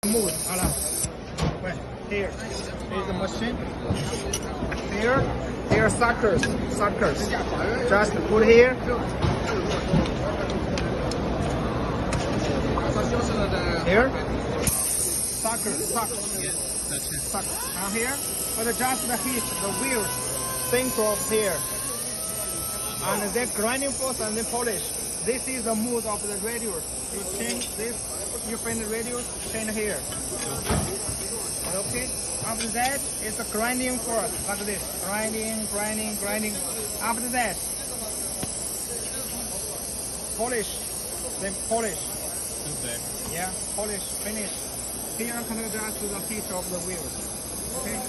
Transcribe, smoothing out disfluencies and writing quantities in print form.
Move, Wait, here is the machine. Here suckers. Just put here. Here. Suck. Now here, but just the heat, the wheels sink off here. And then grinding force and then polish. This is the mode of the radius. You change this, you find the radius, change here. Okay. After that, it's a grinding force, like this. Grinding. After that, polish. Then polish. Yeah, polish, finish. Here can adjust to the heat of the wheels. Okay.